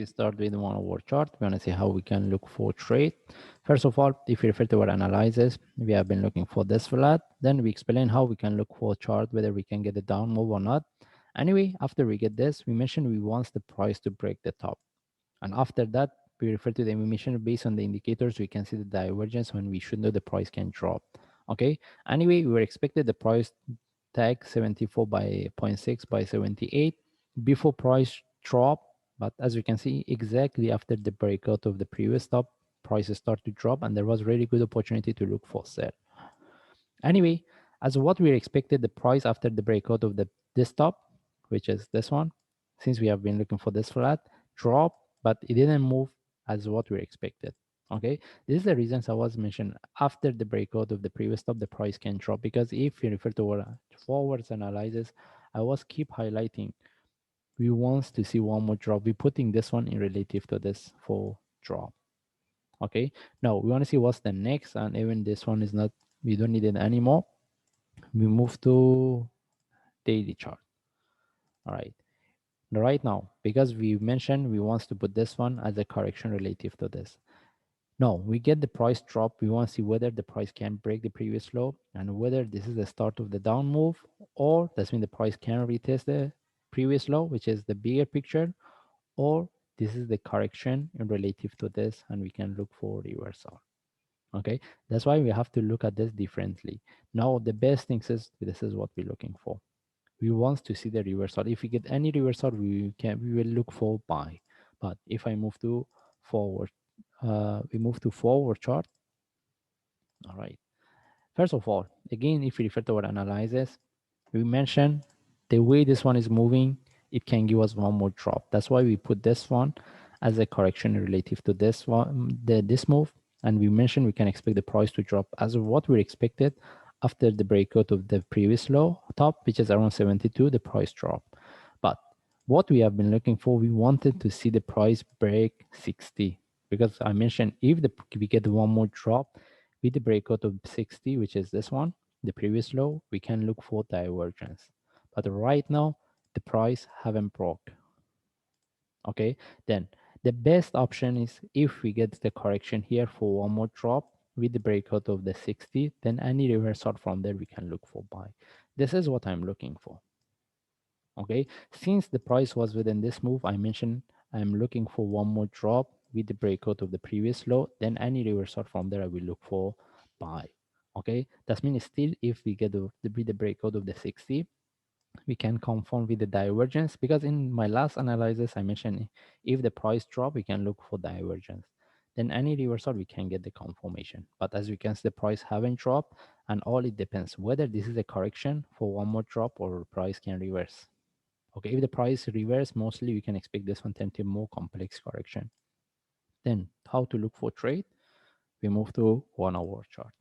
We start with one hour chart. We want to see how we can look for trade. First of all, if you refer to our analysis, we have been looking for this flat. Then we explain how we can look for chart, whether we can get a down move or not. Anyway, after we get this, we mentioned we want the price to break the top. And after that, we refer to the emission based on the indicators. We can see the divergence when we should know the price can drop. Okay. Anyway, we were expected the price tag 74 by zero point 0.6 by 78 before price drop. But as you can see, exactly after the breakout of the previous top, prices start to drop, and there was really good opportunity to look for sell. Anyway, as what we expected, the price after the breakout of this top, which is this one, since we have been looking for this flat, drop, but it didn't move as what we expected. Okay, this is the reasons I was mentioned after the breakout of the previous top, the price can drop, because if you refer to our forwards analysis, I was keep highlighting we want to see one more drop. We're putting this one in relative to this for drop. Okay, now we want to see what's the next, and even this one is not, we don't need it anymore. We move to daily chart. All right now, because we mentioned we want to put this one as a correction relative to this. Now we get the price drop. We want to see whether the price can break the previous low and whether this is the start of the down move, or that's when the price can retest the previous low, which is the bigger picture, or this is the correction in relative to this, and we can look for reversal. Okay, that's why we have to look at this differently. Now the best thing is this is what we're looking for. We want to see the reversal. If we get any reversal, we will look for buy. But if I move to forward, we move to forward chart. All right, first of all, again, if we refer to our analysis, we mentioned the way this one is moving, it can give us one more drop. That's why we put this one as a correction relative to this one, this move. And we mentioned we can expect the price to drop as of what we expected after the breakout of the previous low top, which is around 72, the price drop. But what we have been looking for, we wanted to see the price break 60, because I mentioned if we get one more drop with the breakout of 60, which is this one, the previous low, we can look for divergence. But right now, the price haven't broke. Okay, then the best option is if we get the correction here for one more drop with the breakout of the 60, then any reversal from there we can look for buy. This is what I'm looking for. Okay, since the price was within this move, I mentioned I'm looking for one more drop with the breakout of the previous low, then any reversal from there I will look for buy. Okay, that means still if we get the breakout of the 60, we can confirm with the divergence, because in my last analysis I mentioned if the price drop we can look for divergence, then any reversal we can get the confirmation. But as you can see, the price haven't dropped, and all it depends whether this is a correction for one more drop or price can reverse. Okay, if the price reverse, mostly we can expect this one tend to more complex correction. Then how to look for trade? We move to 1 hour chart.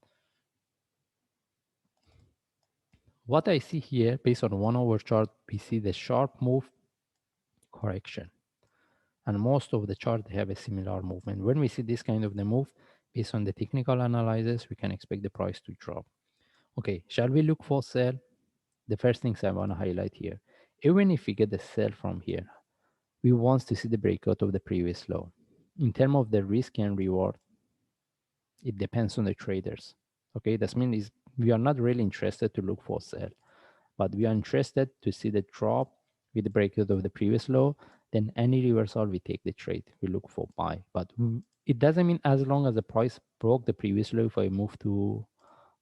What I see here based on 1 hour chart, we see the sharp move correction, and most of the chart they have a similar movement. When we see this kind of the move based on the technical analysis, we can expect the price to drop. Okay, shall we look for sell? The first things I want to highlight here, even if we get the sell from here, we want to see the breakout of the previous low. In terms of the risk and reward, it depends on the traders. Okay, that means we are not really interested to look for sell, but we are interested to see the drop with the breakout of the previous low. Then any reversal, we take the trade. We look for buy, but it doesn't mean as long as the price broke the previous low. If I move to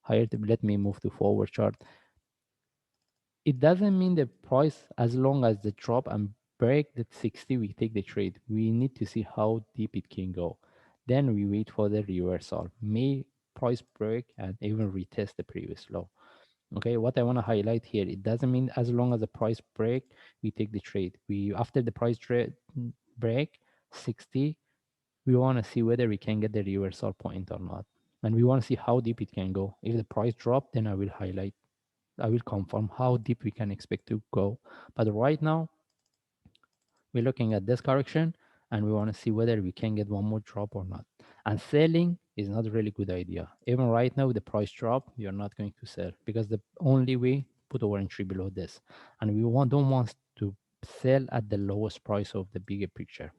higher, let me move to forward chart. It doesn't mean the price as long as the drop and break that 60, we take the trade. We need to see how deep it can go. Then we wait for the reversal. May price break and even retest the previous low. Okay, what I want to highlight here, it doesn't mean as long as the price break, we take the trade. We after the price break 60, we want to see whether we can get the reversal point or not. And we want to see how deep it can go. If the price drop, then I will confirm how deep we can expect to go. But right now, we're looking at this correction and we want to see whether we can get one more drop or not. And selling is not a really good idea. Even right now, with the price drop, you're not going to sell, because the only way put our entry below this. And we don't want to sell at the lowest price of the bigger picture.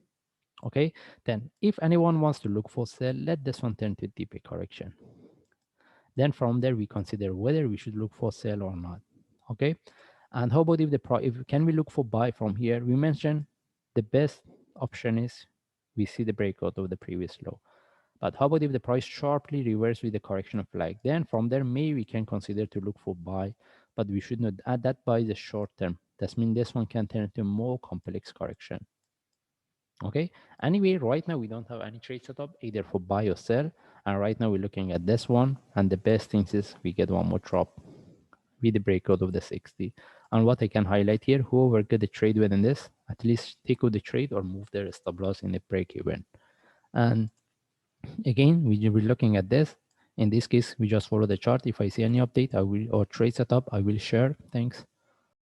Okay, then if anyone wants to look for sell, let this one turn to deeper correction. Then from there, we consider whether we should look for sell or not. Okay, and how about if the price, if can we look for buy from here? We mentioned the best option is we see the breakout of the previous low. But how about if the price sharply reverses with the correction of flag? Then from there, maybe we can consider to look for buy, but we should not add that buy the short term. That means this one can turn into more complex correction. Okay. Anyway, right now we don't have any trade setup either for buy or sell. And right now we're looking at this one. And the best thing is we get one more drop with the breakout of the 60. And what I can highlight here, whoever get the trade within this, at least take out the trade or move their stop loss in the break even. And again, we're looking at this. In this case, we just follow the chart. If I see any update, I will, or trade setup, I will share. Thanks.